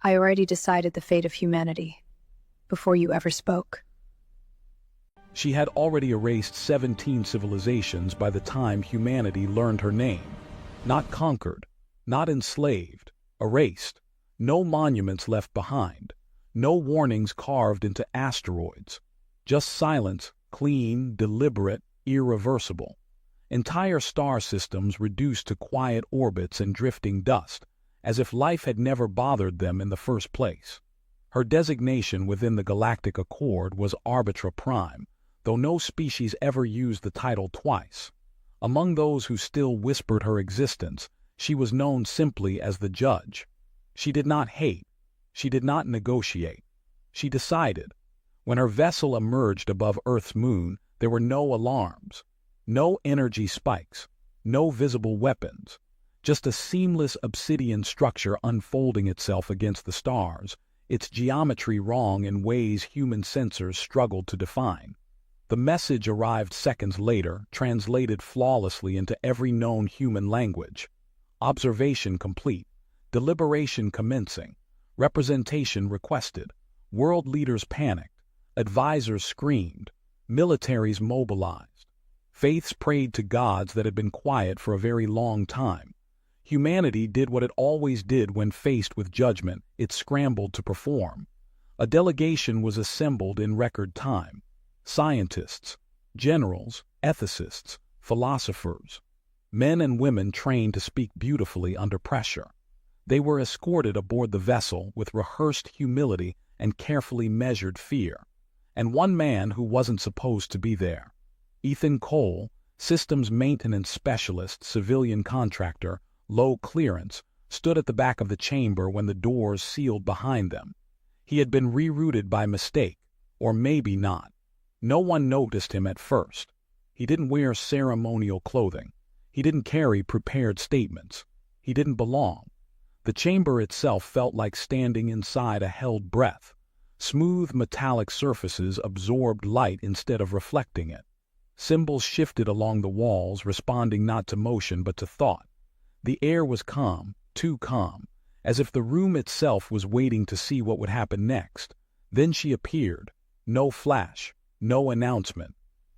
I already decided the fate of humanity before you ever spoke. She had already erased 17 civilizations by the time humanity learned her name. Not conquered, not enslaved, erased. No monuments left behind. No warnings carved into asteroids. Just silence, clean, deliberate, irreversible. Entire star systems reduced to quiet orbits and drifting dust, as if life had never bothered them in the first place. Her designation within the Galactic Accord was Arbitra Prime, though no species ever used the title twice. Among those who still whispered her existence, she was known simply as the Judge. She did not hate. She did not negotiate. She decided. When her vessel emerged above Earth's moon, there were no alarms, no energy spikes, no visible weapons, just a seamless obsidian structure unfolding itself against the stars, its geometry wrong in ways human sensors struggled to define. The message arrived seconds later, translated flawlessly into every known human language. Observation complete, deliberation commencing, representation requested, world leaders panicked, advisors screamed, militaries mobilized. Faiths prayed to gods that had been quiet for a very long time. Humanity did what it always did when faced with judgment: it scrambled to perform. A delegation was assembled in record time. Scientists, generals, ethicists, philosophers, men and women trained to speak beautifully under pressure. They were escorted aboard the vessel with rehearsed humility and carefully measured fear. And one man who wasn't supposed to be there. Ethan Cole, systems maintenance specialist, civilian contractor, low clearance, stood at the back of the chamber when the doors sealed behind them. He had been rerouted by mistake, or maybe not. No one noticed him at first. He didn't wear ceremonial clothing. He didn't carry prepared statements. He didn't belong. The chamber itself felt like standing inside a held breath. Smooth metallic surfaces absorbed light instead of reflecting it. Symbols shifted along the walls, responding not to motion but to thought. The air was calm, too calm, as if the room itself was waiting to see what would happen next. Then she appeared. No flash, no announcement.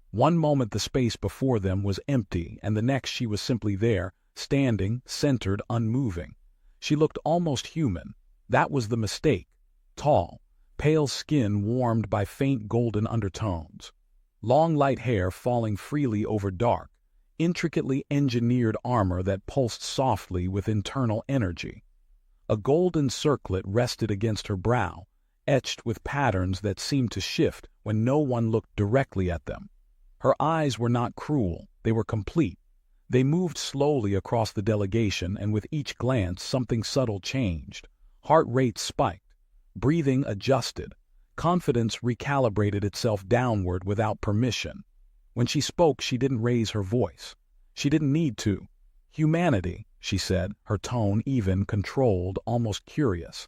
One moment the space before them was empty, and the next she was simply there, standing, centered, unmoving. She looked almost human. That was the mistake. Tall, pale skin warmed by faint golden undertones. Long light hair falling freely over dark, intricately engineered armor that pulsed softly with internal energy. A golden circlet rested against her brow, etched with patterns that seemed to shift when no one looked directly at them. Her eyes were not cruel, they were complete. They moved slowly across the delegation, and with each glance something subtle changed. Heart rate spiked, breathing adjusted. Confidence recalibrated itself downward without permission. When she spoke, she didn't raise her voice. She didn't need to. "Humanity," she said, her tone even, controlled, almost curious.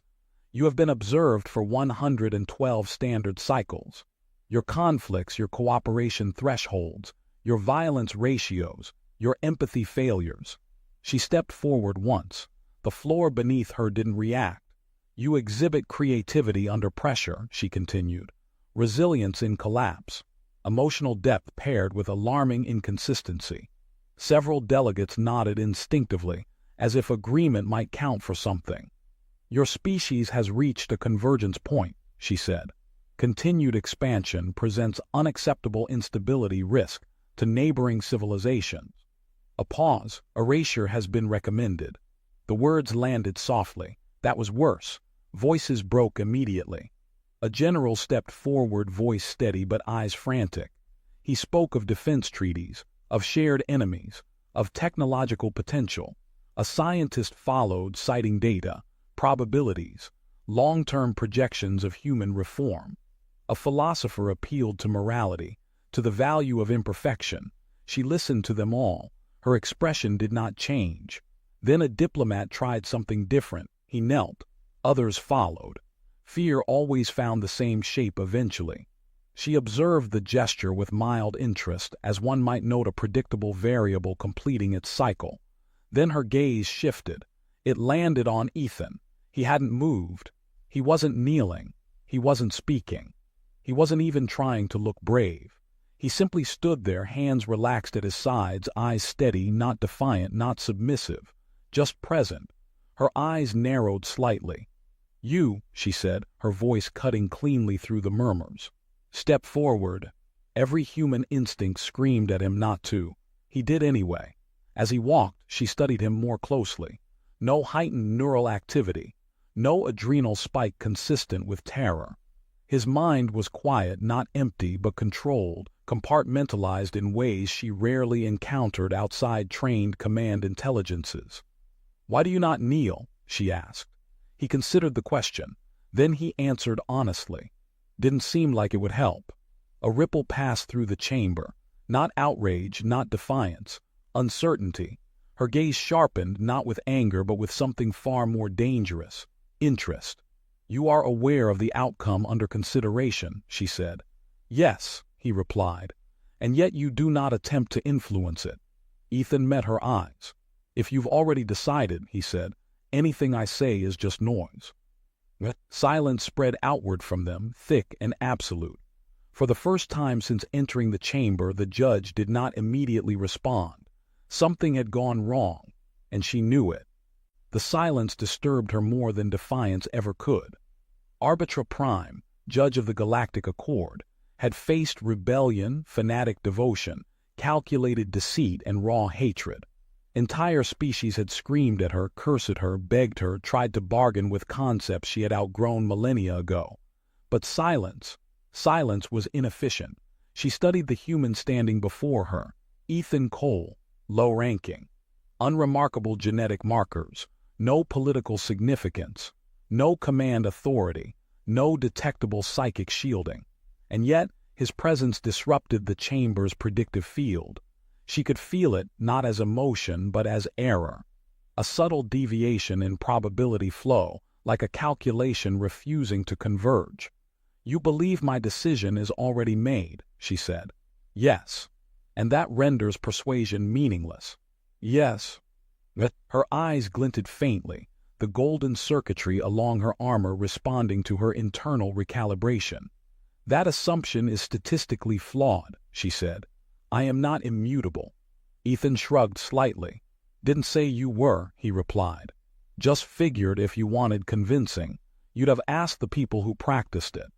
"You have been observed for 112 standard cycles. Your conflicts, your cooperation thresholds, your violence ratios, your empathy failures." She stepped forward once. The floor beneath her didn't react. "You exhibit creativity under pressure," she continued. "Resilience in collapse. Emotional depth paired with alarming inconsistency." Several delegates nodded instinctively, as if agreement might count for something. "Your species has reached a convergence point," she said. "Continued expansion presents unacceptable instability risk to neighboring civilizations." A pause. "Erasure has been recommended." The words landed softly. That was worse. Voices broke immediately. A general stepped forward, voice steady but eyes frantic. He spoke of defense treaties, of shared enemies, of technological potential. A scientist followed, citing data, probabilities, long-term projections of human reform. A philosopher appealed to morality, to the value of imperfection. She listened to them all. Her expression did not change. Then a diplomat tried something different. He knelt. Others followed. Fear always found the same shape eventually. She observed the gesture with mild interest, as one might note a predictable variable completing its cycle. Then her gaze shifted. It landed on Ethan. He hadn't moved. He wasn't kneeling. He wasn't speaking. He wasn't even trying to look brave. He simply stood there, hands relaxed at his sides, eyes steady, not defiant, not submissive, just present. Her eyes narrowed slightly. "You," she said, her voice cutting cleanly through the murmurs. "Step forward." Every human instinct screamed at him not to. He did anyway. As he walked, she studied him more closely. No heightened neural activity. No adrenal spike consistent with terror. His mind was quiet, not empty, but controlled, compartmentalized in ways she rarely encountered outside trained command intelligences. "Why do you not kneel?" she asked. He considered the question. Then he answered honestly. Didn't seem like it would help. A ripple passed through the chamber. Not outrage, not defiance. Uncertainty. Her gaze sharpened, not with anger, but with something far more dangerous. Interest. "You are aware of the outcome under consideration," she said. "Yes," he replied. "And yet you do not attempt to influence it." Ethan met her eyes. "If you've already decided," he said, "anything I say is just noise." Silence spread outward from them, thick and absolute. For the first time since entering the chamber, the judge did not immediately respond. Something had gone wrong, and she knew it. The silence disturbed her more than defiance ever could. Arbitra Prime, judge of the Galactic Accord, had faced rebellion, fanatic devotion, calculated deceit, and raw hatred. Entire species had screamed at her, cursed at her, begged her, tried to bargain with concepts she had outgrown millennia ago. But silence was inefficient. She studied the human standing before her. Ethan Cole, low-ranking. Unremarkable genetic markers. No political significance. No command authority. No detectable psychic shielding. And yet, his presence disrupted the chamber's predictive field. She could feel it not as emotion but as error. A subtle deviation in probability flow, like a calculation refusing to converge. "You believe my decision is already made," she said. "Yes." "And that renders persuasion meaningless." "Yes." Her eyes glinted faintly, the golden circuitry along her armor responding to her internal recalibration. "That assumption is statistically flawed," she said. "I am not immutable." Ethan shrugged slightly. "Didn't say you were," he replied. "Just figured if you wanted convincing, you'd have asked the people who practiced it."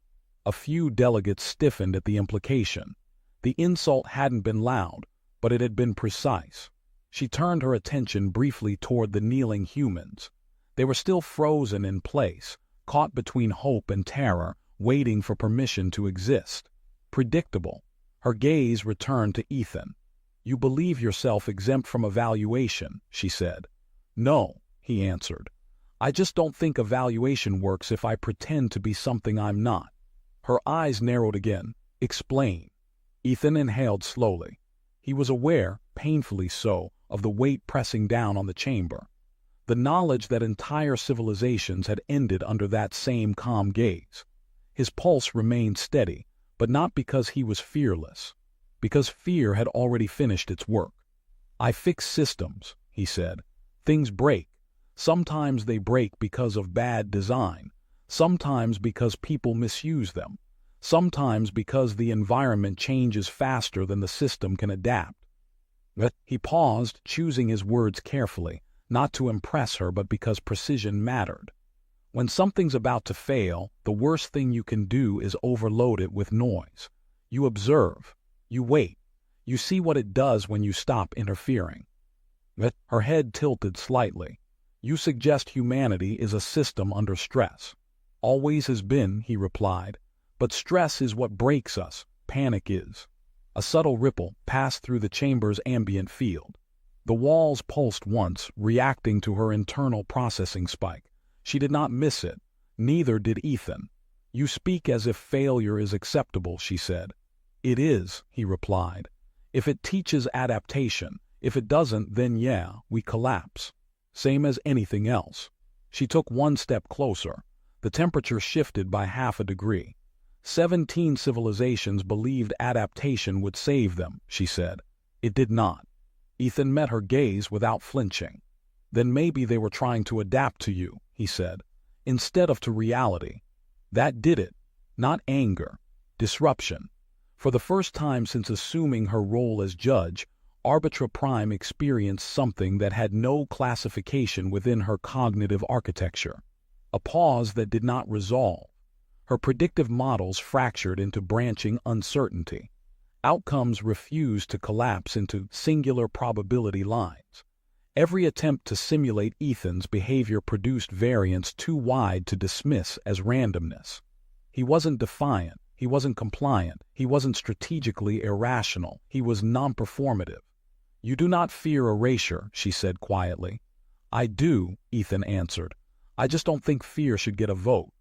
A few delegates stiffened at the implication. The insult hadn't been loud, but it had been precise. She turned her attention briefly toward the kneeling humans. They were still frozen in place, caught between hope and terror, waiting for permission to exist. Predictable. Her gaze returned to Ethan. "You believe yourself exempt from evaluation," she said. "No," he answered. "I just don't think evaluation works if I pretend to be something I'm not." Her eyes narrowed again. "Explain." Ethan inhaled slowly. He was aware, painfully so, of the weight pressing down on the chamber. The knowledge that entire civilizations had ended under that same calm gaze. His pulse remained steady, but not because he was fearless. Because fear had already finished its work. "I fix systems," he said. "Things break. Sometimes they break because of bad design. Sometimes because people misuse them. Sometimes because the environment changes faster than the system can adapt." He paused, choosing his words carefully, not to impress her but because precision mattered. When something's about to fail, the worst thing you can do is overload it with noise. You observe. You wait. You see what it does when you stop interfering. Her head tilted slightly. "You suggest humanity is a system under stress." "Always has been," he replied. "But stress is what breaks us. Panic is." A subtle ripple passed through the chamber's ambient field. The walls pulsed once, reacting to her internal processing spike. She did not miss it. Neither did Ethan. "You speak as if failure is acceptable," she said. "It is," he replied. "If it teaches adaptation. If it doesn't, then yeah, we collapse. Same as anything else." She took one step closer. The temperature shifted by 1/2 a degree. 17 civilizations believed adaptation would save them, she said. It did not. Ethan met her gaze without flinching. "Then maybe they were trying to adapt to you," he said. instead of to reality. That did it. Not anger. Disruption. For the first time since assuming her role as judge, Arbitra Prime experienced something that had no classification within her cognitive architecture. A pause that did not resolve. Her predictive models fractured into branching uncertainty. Outcomes refused to collapse into singular probability lines. Every attempt to simulate Ethan's behavior produced variance too wide to dismiss as randomness. He wasn't defiant, he wasn't compliant, he wasn't strategically irrational, he was non-performative. "You do not fear erasure," she said quietly. "I do," Ethan answered. "I just don't think fear should get a vote."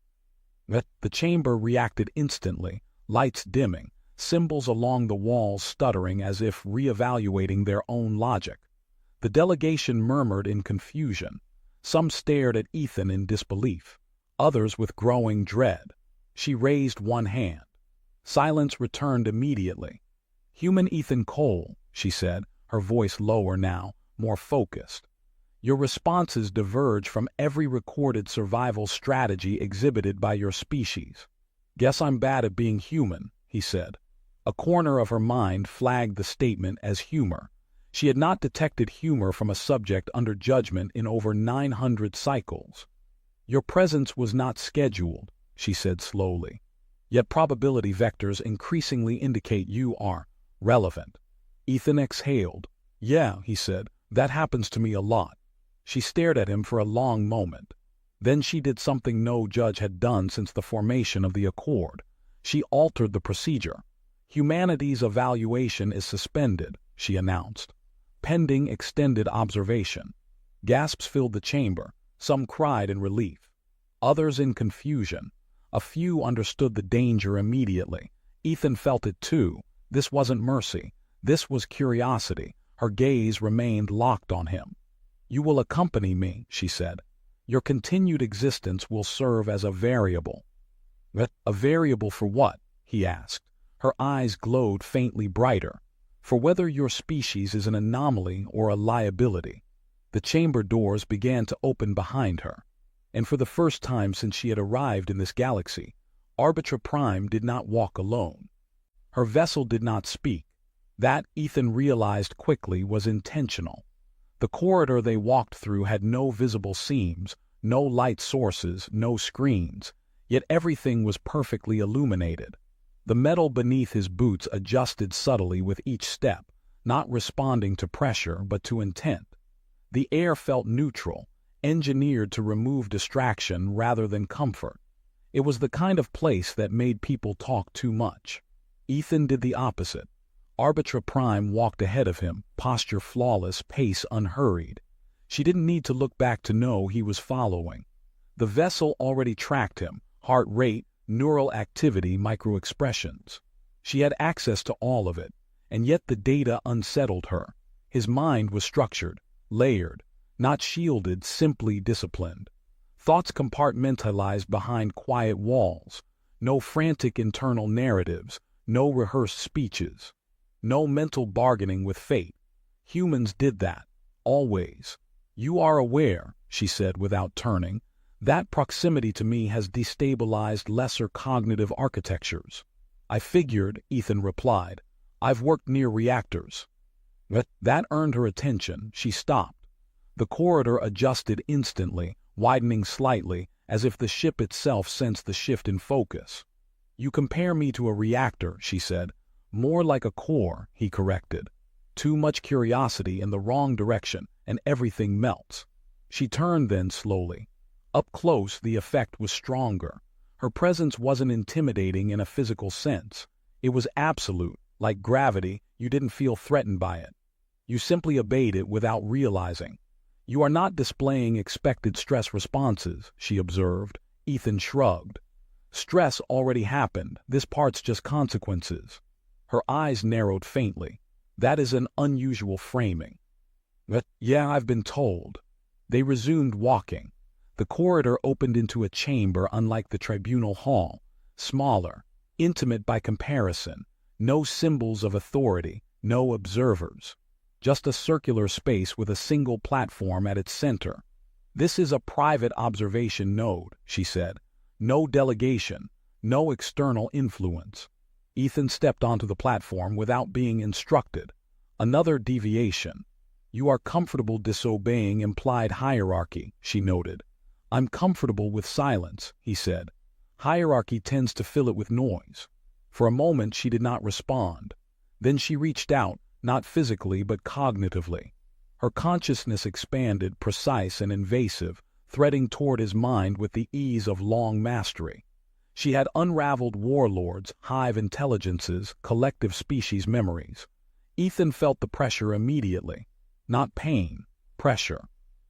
The chamber reacted instantly, lights dimming, symbols along the walls stuttering as if reevaluating their own logic. The delegation murmured in confusion. Some stared at Ethan in disbelief, others with growing dread. She raised one hand. Silence returned immediately. "Human Ethan Cole," she said, her voice lower now, more focused. "Your responses diverge from every recorded survival strategy exhibited by your species." "Guess I'm bad at being human," he said. A corner of her mind flagged the statement as humor. She had not detected humor from a subject under judgment in over 900 cycles. "Your presence was not scheduled," she said slowly. "Yet probability vectors increasingly indicate you are relevant." Ethan exhaled. "Yeah," he said, "that happens to me a lot." She stared at him for a long moment. Then she did something no judge had done since the formation of the Accord. She altered the procedure. "Humanity's evaluation is suspended," she announced, "pending extended observation." Gasps filled the chamber. Some cried in relief, others in confusion. A few understood the danger immediately. Ethan felt it too. This wasn't mercy. This was curiosity. Her gaze remained locked on him. "You will accompany me," she said. "Your continued existence will serve as a variable." "A variable for what?" he asked. Her eyes glowed faintly brighter. "For whether your species is an anomaly or a liability." The chamber doors began to open behind her. And for the first time since she had arrived in this galaxy, Arbitra Prime did not walk alone. Her vessel did not speak. That, Ethan realized quickly, was intentional. The corridor they walked through had no visible seams, no light sources, no screens, yet everything was perfectly illuminated. The metal beneath his boots adjusted subtly with each step, not responding to pressure but to intent. The air felt neutral, engineered to remove distraction rather than comfort. It was the kind of place that made people talk too much. Ethan did the opposite. Arbitra Prime walked ahead of him, posture flawless, pace unhurried. She didn't need to look back to know he was following. The vessel already tracked him, heart rate, neural activity, microexpressions. She had access to all of it, and yet the data unsettled her. His mind was structured, layered, not shielded, simply disciplined. Thoughts compartmentalized behind quiet walls. No frantic internal narratives, no rehearsed speeches. No mental bargaining with fate. Humans did that, always. "You are aware," she said without turning, "that proximity to me has destabilized lesser cognitive architectures." "I figured," Ethan replied. "I've worked near reactors." That earned her attention. She stopped. The corridor adjusted instantly, widening slightly, as if the ship itself sensed the shift in focus. "You compare me to a reactor," she said. "More like a core," he corrected. "Too much curiosity in the wrong direction, and everything melts." She turned then slowly. Up close, the effect was stronger. Her presence wasn't intimidating in a physical sense. It was absolute, like gravity. You didn't feel threatened by it. You simply obeyed it without realizing. "You are not displaying expected stress responses," she observed. Ethan shrugged. "Stress already happened. This part's just consequences." Her eyes narrowed faintly. "That is an unusual framing." "Yeah, I've been told." They resumed walking. The corridor opened into a chamber unlike the tribunal hall, smaller, intimate by comparison, no symbols of authority, no observers. Just a circular space with a single platform at its center. "This is a private observation node," she said. "No delegation, no external influence." Ethan stepped onto the platform without being instructed. "Another deviation. You are comfortable disobeying implied hierarchy," she noted. "I'm comfortable with silence," he said. "Hierarchy tends to fill it with noise." For a moment she did not respond. Then she reached out, not physically but cognitively. Her consciousness expanded, precise and invasive, threading toward his mind with the ease of long mastery. She had unraveled warlords, hive intelligences, collective species memories. Ethan felt the pressure immediately. Not pain, pressure.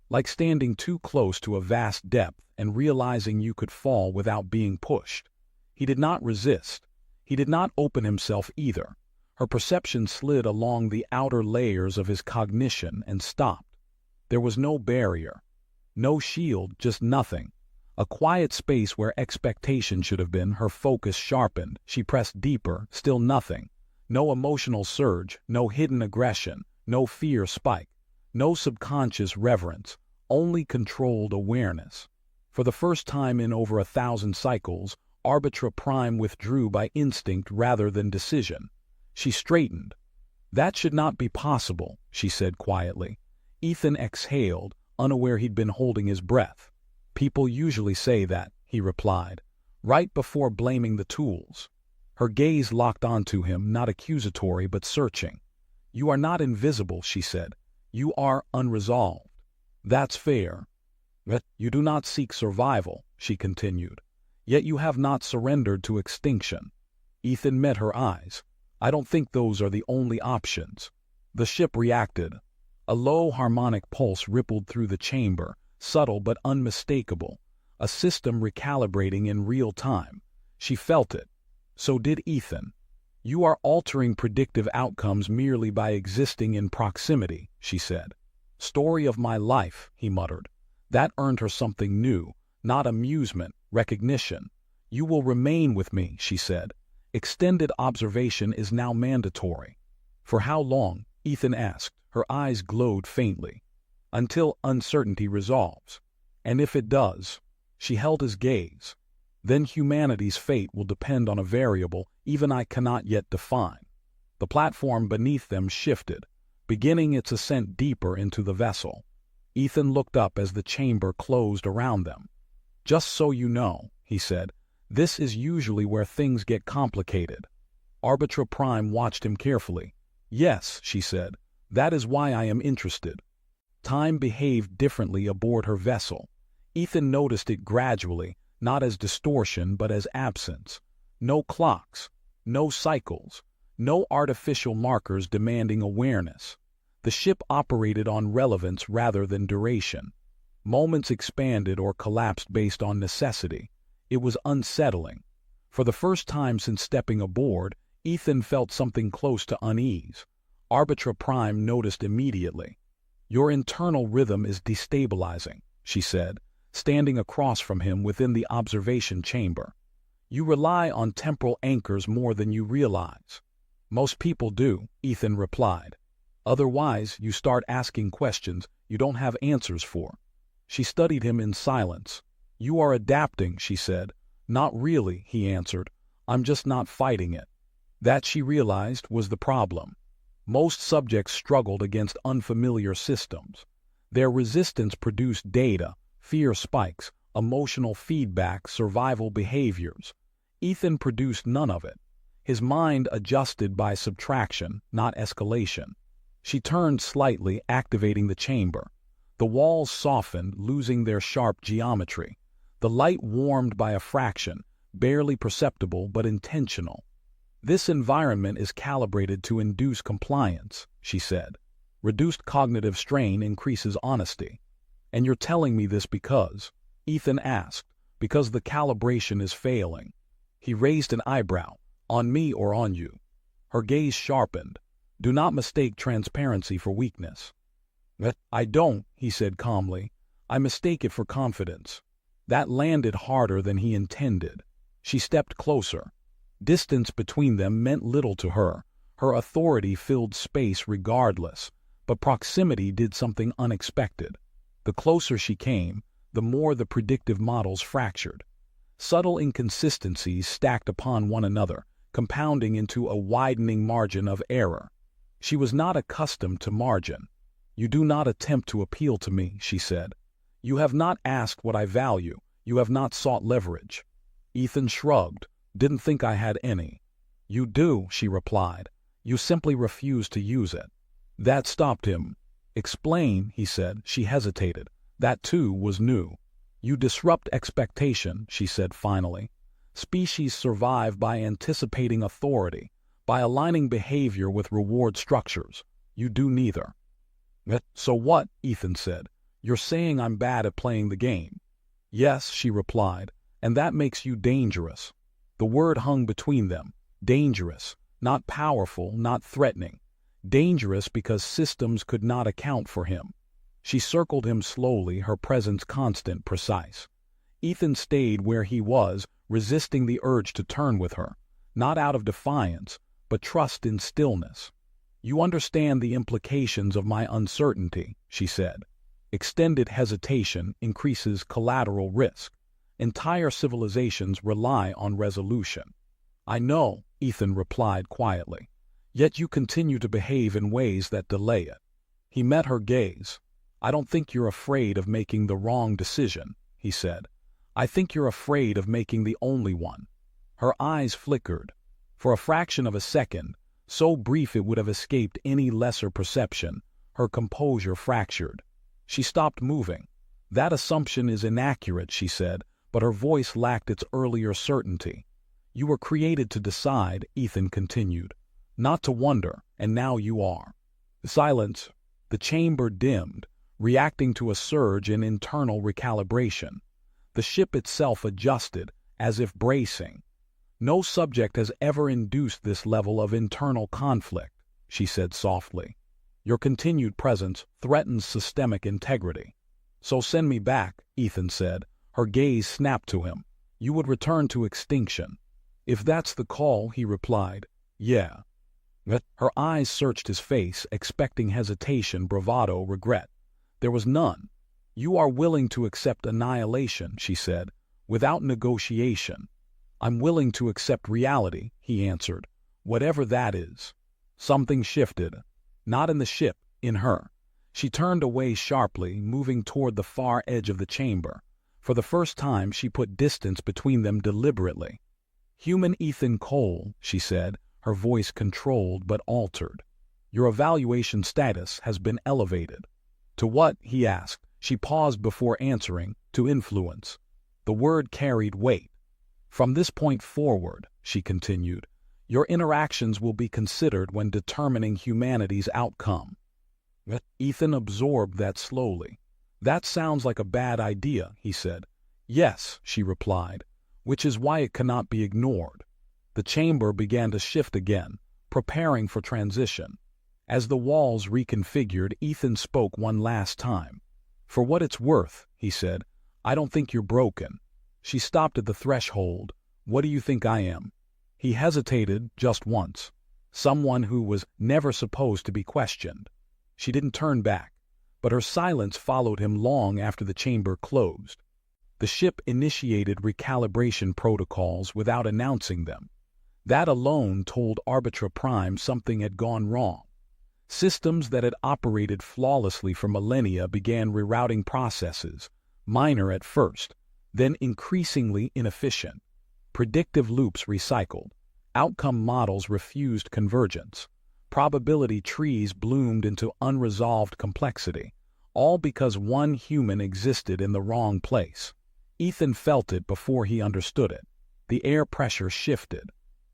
Like standing too close to a vast depth and realizing you could fall without being pushed. He did not resist. He did not open himself either. Her perception slid along the outer layers of his cognition and stopped. There was no barrier. No shield, just nothing. A quiet space where expectation should have been. Her focus sharpened. She pressed deeper, still nothing. No emotional surge, no hidden aggression, no fear spike, no subconscious reverence, only controlled awareness. For the first time in over 1,000 cycles, Arbitra Prime withdrew by instinct rather than decision. She straightened. "That should not be possible," she said quietly. Ethan exhaled, unaware he'd been holding his breath. "People usually say that," he replied, right before blaming the tools. Her gaze locked onto him, not accusatory but searching. "You are not invisible," she said. "You are unresolved." "That's fair." "But you do not seek survival," she continued. "Yet you have not surrendered to extinction." Ethan met her eyes. "I don't think those are the only options." The ship reacted. A low harmonic pulse rippled through the chamber, subtle but unmistakable, a system recalibrating in real time. She felt it. So did Ethan. "You are altering predictive outcomes merely by existing in proximity," she said. "Story of my life," he muttered. That earned her something new, not amusement, recognition. "You will remain with me," she said. "Extended observation is now mandatory." "For how long?" Ethan asked. Her eyes glowed faintly. "Until uncertainty resolves." "And if it does?" She held his gaze. "Then humanity's fate will depend on a variable even I cannot yet define." The platform beneath them shifted, beginning its ascent deeper into the vessel. Ethan looked up as the chamber closed around them. "Just so you know," he said, "this is usually where things get complicated." Arbitra Prime watched him carefully. "Yes," she said, "that is why I am interested." Time behaved differently aboard her vessel. Ethan noticed it gradually, not as distortion but as absence. No clocks, no cycles, no artificial markers demanding awareness. The ship operated on relevance rather than duration. Moments expanded or collapsed based on necessity. It was unsettling. For the first time since stepping aboard, Ethan felt something close to unease. Arbitra Prime noticed immediately. "Your internal rhythm is destabilizing," she said, standing across from him within the observation chamber. "You rely on temporal anchors more than you realize." "Most people do," Ethan replied. "Otherwise, you start asking questions you don't have answers for." She studied him in silence. "You are adapting," she said. "Not really," he answered. "I'm just not fighting it." That, she realized, was the problem. Most subjects struggled against unfamiliar systems. Their resistance produced data, fear spikes, emotional feedback, survival behaviors. Ethan produced none of it. His mind adjusted by subtraction, not escalation. She turned slightly, activating the chamber. The walls softened, losing their sharp geometry. The light warmed by a fraction, barely perceptible but intentional. "This environment is calibrated to induce compliance," she said. "Reduced cognitive strain increases honesty." "And you're telling me this because?" Ethan asked. "Because the calibration is failing." He raised an eyebrow. "On me or on you?" Her gaze sharpened. "Do not mistake transparency for weakness." "I don't," he said calmly. "I mistake it for confidence." That landed harder than he intended. She stepped closer. Distance between them meant little to her. Her authority filled space regardless. But proximity did something unexpected. The closer she came, the more the predictive models fractured. Subtle inconsistencies stacked upon one another, compounding into a widening margin of error. She was not accustomed to margin. "You do not attempt to appeal to me," she said. "You have not asked what I value. You have not sought leverage." Ethan shrugged. "Didn't think I had any." "You do," she replied. "You simply refuse to use it." That stopped him. "Explain," he said. She hesitated. That, too, was new. "You disrupt expectation," she said finally. "Species survive by anticipating authority, by aligning behavior with reward structures. You do neither." "So what?" Ethan said. "You're saying I'm bad at playing the game." "Yes," she replied, "and that makes you dangerous." The word hung between them. Dangerous. Not powerful, not threatening. Dangerous because systems could not account for him. She circled him slowly, her presence constant, precise. Ethan stayed where he was, resisting the urge to turn with her, not out of defiance, but trust in stillness. "You understand the implications of my uncertainty," she said. "Extended hesitation increases collateral risk. Entire civilizations rely on resolution." "I know," Ethan replied quietly. "Yet you continue to behave in ways that delay it." He met her gaze. "I don't think you're afraid of making the wrong decision," he said. "I think you're afraid of making the only one." Her eyes flickered. For a fraction of a second, so brief it would have escaped any lesser perception, her composure fractured. She stopped moving. "That assumption is inaccurate," she said, but her voice lacked its earlier certainty. "You were created to decide," Ethan continued, "not to wonder, and now you are." Silence. The chamber dimmed, reacting to a surge in internal recalibration. The ship itself adjusted, as if bracing. "No subject has ever induced this level of internal conflict," she said softly. "Your continued presence threatens systemic integrity." "So send me back," Ethan said. Her gaze snapped to him. "You would return to extinction." "If that's the call," he replied. "Yeah." Her eyes searched his face, expecting hesitation, bravado, regret. There was none. "You are willing to accept annihilation," she said, "without negotiation." "I'm willing to accept reality," he answered, "whatever that is." Something shifted. Not in the ship, in her. She turned away sharply, moving toward the far edge of the chamber. For the first time, she put distance between them deliberately. "Human Ethan Cole," she said, her voice controlled but altered. "Your evaluation status has been elevated." "To what?" he asked. She paused before answering. "To influence." The word carried weight. "From this point forward," she continued, "your interactions will be considered when determining humanity's outcome." Ethan absorbed that slowly. "That sounds like a bad idea," he said. "Yes," she replied, "which is why it cannot be ignored." The chamber began to shift again, preparing for transition. As the walls reconfigured, Ethan spoke one last time. "For what it's worth," he said, "I don't think you're broken." She stopped at the threshold. "What do you think I am?" He hesitated just once. Someone who was never supposed to be questioned. She didn't turn back, but her silence followed him long after the chamber closed. The ship initiated recalibration protocols without announcing them. That alone told Arbitra Prime something had gone wrong. Systems that had operated flawlessly for millennia began rerouting processes, minor at first, then increasingly inefficient. Predictive loops recycled. Outcome models refused convergence. Probability trees bloomed into unresolved complexity, all because one human existed in the wrong place. Ethan felt it before he understood it. The air pressure shifted.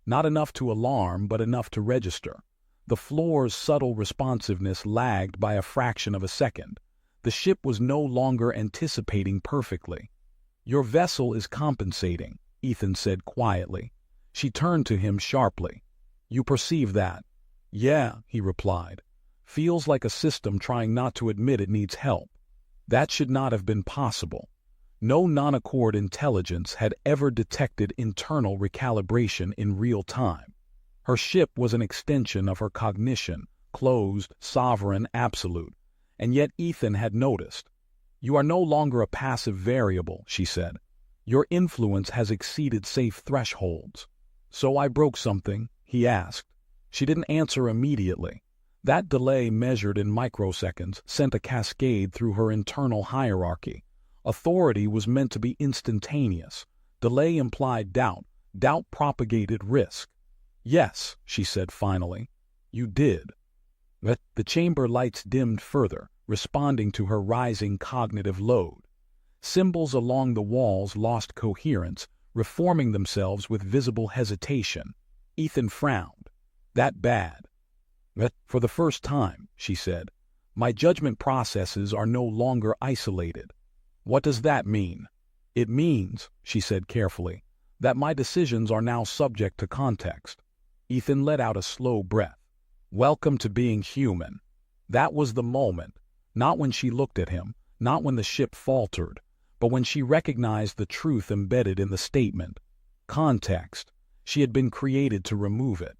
Not enough to alarm, but enough to register. The floor's subtle responsiveness lagged by a fraction of a second. The ship was no longer anticipating perfectly. "Your vessel is compensating," Ethan said quietly. She turned to him sharply. "You perceive that?" "Yeah," he replied. "Feels like a system trying not to admit it needs help." That should not have been possible. No non-accord intelligence had ever detected internal recalibration in real time. Her ship was an extension of her cognition, closed, sovereign, absolute, and yet Ethan had noticed. You are no longer a passive variable, she said. Your influence has exceeded safe thresholds. So I broke something, he asked. She didn't answer immediately. That delay, measured in microseconds, sent a cascade through her internal hierarchy. Authority was meant to be instantaneous. Delay implied doubt. Doubt propagated risk. Yes, she said finally. You did. But the chamber lights dimmed further, responding to her rising cognitive load. Symbols along the walls lost coherence, reforming themselves with visible hesitation. Ethan frowned. That bad. But for the first time, she said, my judgment processes are no longer isolated. What does that mean? It means, she said carefully, that my decisions are now subject to context. Ethan let out a slow breath. Welcome to being human. That was the moment, not when she looked at him, not when the ship faltered, but when she recognized the truth embedded in the statement. Context. She had been created to remove it.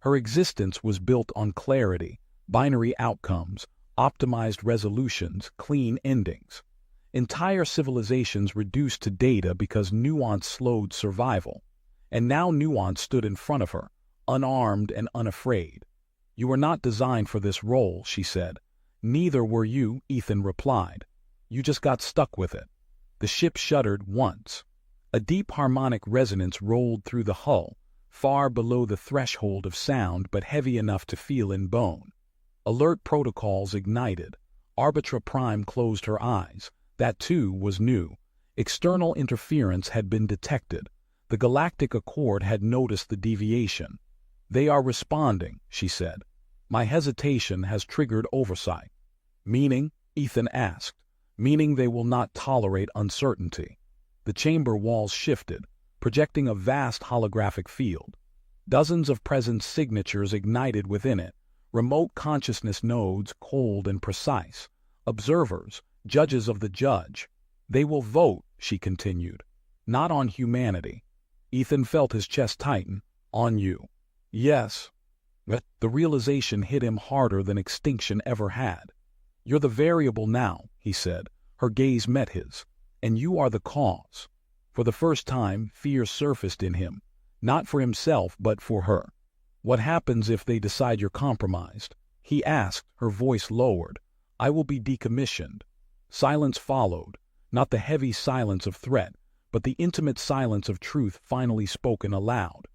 Her existence was built on clarity, binary outcomes, optimized resolutions, clean endings. Entire civilizations reduced to data because nuance slowed survival. And now nuance stood in front of her, unarmed and unafraid. You were not designed for this role, she said. Neither were you, Ethan replied. You just got stuck with it. The ship shuddered once. A deep harmonic resonance rolled through the hull, far below the threshold of sound but heavy enough to feel in bone. Alert protocols ignited. Arbitra Prime closed her eyes. That too was new. External interference had been detected. The Galactic Accord had noticed the deviation. They are responding, she said. My hesitation has triggered oversight. Meaning? Ethan asked. Meaning they will not tolerate uncertainty. The chamber walls shifted, projecting a vast holographic field. Dozens of presence signatures ignited within it, remote consciousness nodes cold and precise. Observers, judges of the judge. They will vote, she continued. Not on humanity. Ethan felt his chest tighten. On you. Yes. But the realization hit him harder than extinction ever had. You're the variable now, he said. Her gaze met his. And you are the cause. For the first time, fear surfaced in him. Not for himself, but for her. What happens if they decide you're compromised? He asked, her voice lowered. I will be decommissioned. Silence followed. Not the heavy silence of threat, but the intimate silence of truth finally spoken aloud.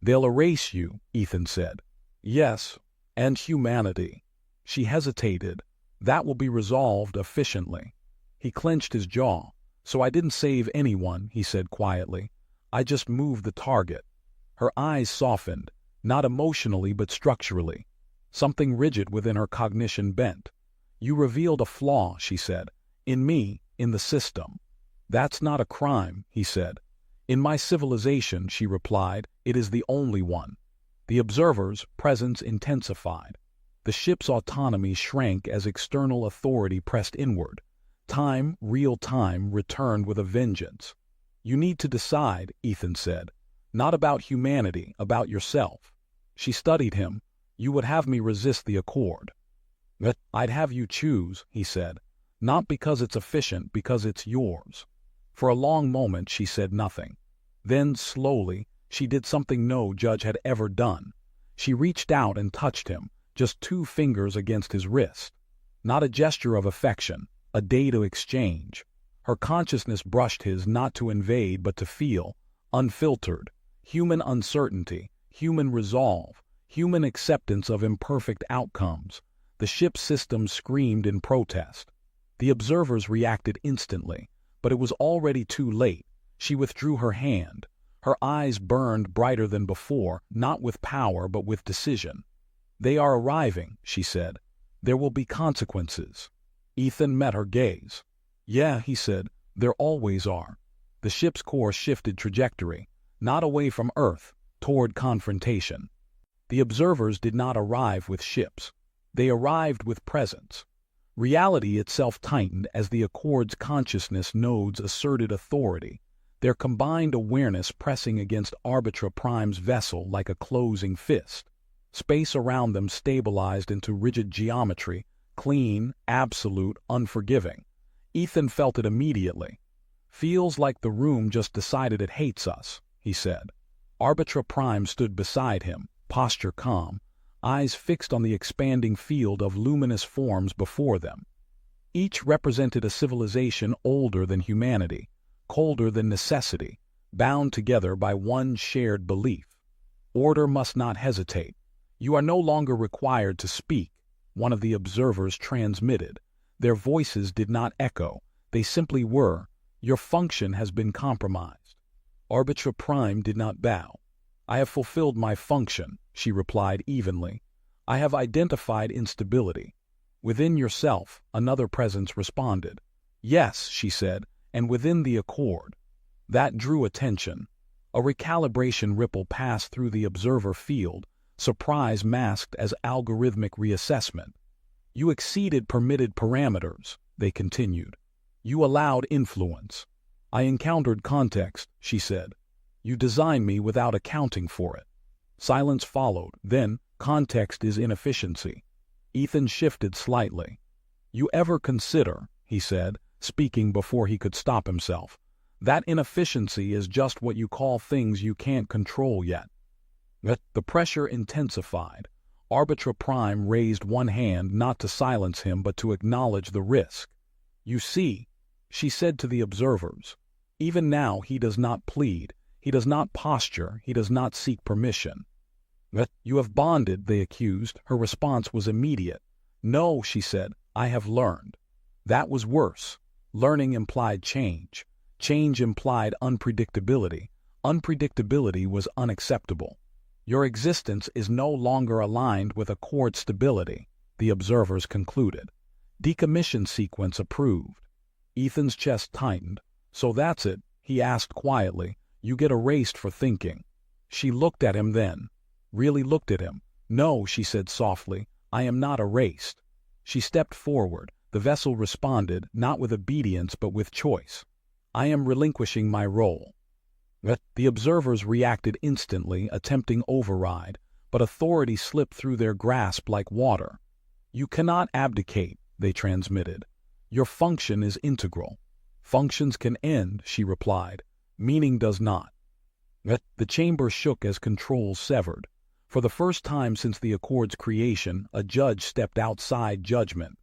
They'll erase you, Ethan said. Yes, and humanity. She hesitated. That will be resolved efficiently. He clenched his jaw. So I didn't save anyone, he said quietly. I just moved the target. Her eyes softened, not emotionally but structurally. Something rigid within her cognition bent. You revealed a flaw, she said. In me, in the system. That's not a crime, he said. In my civilization, she replied, it is the only one. The observer's presence intensified. The ship's autonomy shrank as external authority pressed inward. Time, real time, returned with a vengeance. You need to decide, Ethan said. Not about humanity, about yourself. She studied him. You would have me resist the accord. But I'd have you choose, he said. Not because it's efficient, because it's yours. For a long moment she said nothing. Then, slowly, she did something no judge had ever done. She reached out and touched him, just 2 fingers against his wrist. Not a gesture of affection, a data exchange. Her consciousness brushed his not to invade but to feel, unfiltered, human uncertainty, human resolve, human acceptance of imperfect outcomes. The ship's system screamed in protest. The observers reacted instantly, but it was already too late. She withdrew her hand. Her eyes burned brighter than before, not with power but with decision. They are arriving, she said. There will be consequences. Ethan met her gaze. Yeah, he said, there always are. The ship's course shifted trajectory, not away from Earth, toward confrontation. The observers did not arrive with ships. They arrived with presence. Reality itself tightened as the Accord's consciousness nodes asserted authority, their combined awareness pressing against Arbitra Prime's vessel like a closing fist. Space around them stabilized into rigid geometry, clean, absolute, unforgiving. Ethan felt it immediately. "Feels like the room just decided it hates us," he said. Arbitra Prime stood beside him, posture calm, eyes fixed on the expanding field of luminous forms before them. Each represented a civilization older than humanity, colder than necessity, bound together by one shared belief. Order must not hesitate. "You are no longer required to speak," one of the observers transmitted. Their voices did not echo, they simply were. "Your function has been compromised." Arbitra Prime did not bow. "I have fulfilled my function," she replied evenly. "I have identified instability." "Within yourself," another presence responded. "Yes," she said, "and within the Accord." That drew attention. A recalibration ripple passed through the observer field, surprise masked as algorithmic reassessment. "You exceeded permitted parameters," they continued. "You allowed influence." "I encountered context," she said. "You designed me without accounting for it." Silence followed, then, "Context is inefficiency." Ethan shifted slightly. "You ever consider," he said, speaking before he could stop himself, "that inefficiency is just what you call things you can't control yet?" The pressure intensified. Arbitra Prime raised one hand not to silence him but to acknowledge the risk. "You see," she said to the observers, "even now he does not plead, he does not posture, he does not seek permission." "You have bonded," they accused. Her response was immediate. "No," she said, "I have learned." That was worse. Learning implied change. Change implied unpredictability. Unpredictability was unacceptable. "Your existence is no longer aligned with Accord stability," the observers concluded. Decommission sequence approved. Ethan's chest tightened. "So that's it," he asked quietly. "You get erased for thinking." She looked at him then. Really looked at him. "No," she said softly, "I am not erased." She stepped forward. The vessel responded, not with obedience but with choice. "I am relinquishing my role." The observers reacted instantly, attempting override, but authority slipped through their grasp like water. "You cannot abdicate," they transmitted. "Your function is integral." "Functions can end," she replied. "Meaning does not." The chamber shook as controls severed. For the first time since the Accord's creation, a judge stepped outside judgment.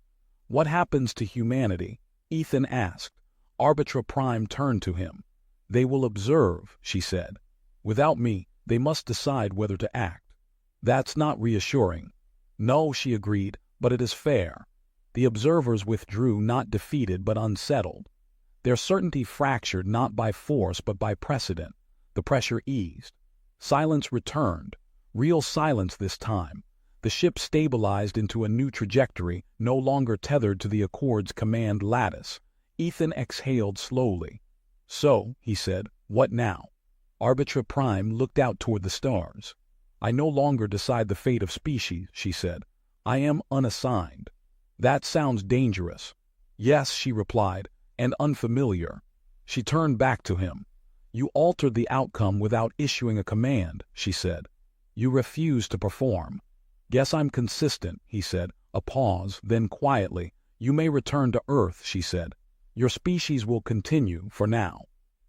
"What happens to humanity?" Ethan asked. Arbitra Prime turned to him. "They will observe," she said. "Without me, they must decide whether to act." "That's not reassuring." "No," she agreed, "but it is fair." The observers withdrew, not defeated but unsettled. Their certainty fractured not by force but by precedent. The pressure eased. Silence returned. Real silence this time. The ship stabilized into a new trajectory, no longer tethered to the Accord's command lattice. Ethan exhaled slowly. "So," he said, "what now?" Arbitra Prime looked out toward the stars. "I no longer decide the fate of species," she said. "I am unassigned." "That sounds dangerous." "Yes," she replied, "and unfamiliar." She turned back to him. "You altered the outcome without issuing a command," she said. "You refused to perform." "Guess I'm consistent," he said. A pause, then quietly, "You may return to Earth," she said. "Your species will continue, for now."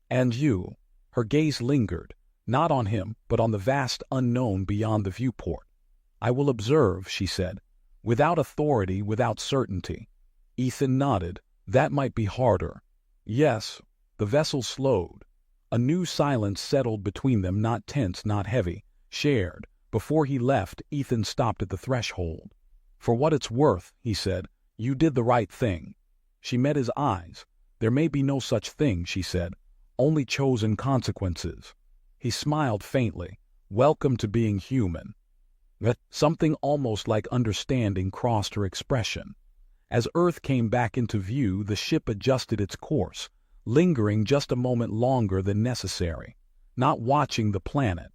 "And you?" Her gaze lingered, not on him, but on the vast unknown beyond the viewport. "I will observe," she said. "Without authority, without certainty." Ethan nodded. "That might be harder." "Yes." The vessel slowed. A new silence settled between them, not tense, not heavy. Shared. Before he left, Ethan stopped at the threshold. "For what it's worth," he said, "you did the right thing." She met his eyes. "There may be no such thing," she said. "Only chosen consequences." He smiled faintly. "Welcome to being human." Something almost like understanding crossed her expression. As Earth came back into view, the ship adjusted its course, lingering just a moment longer than necessary, not watching the planet,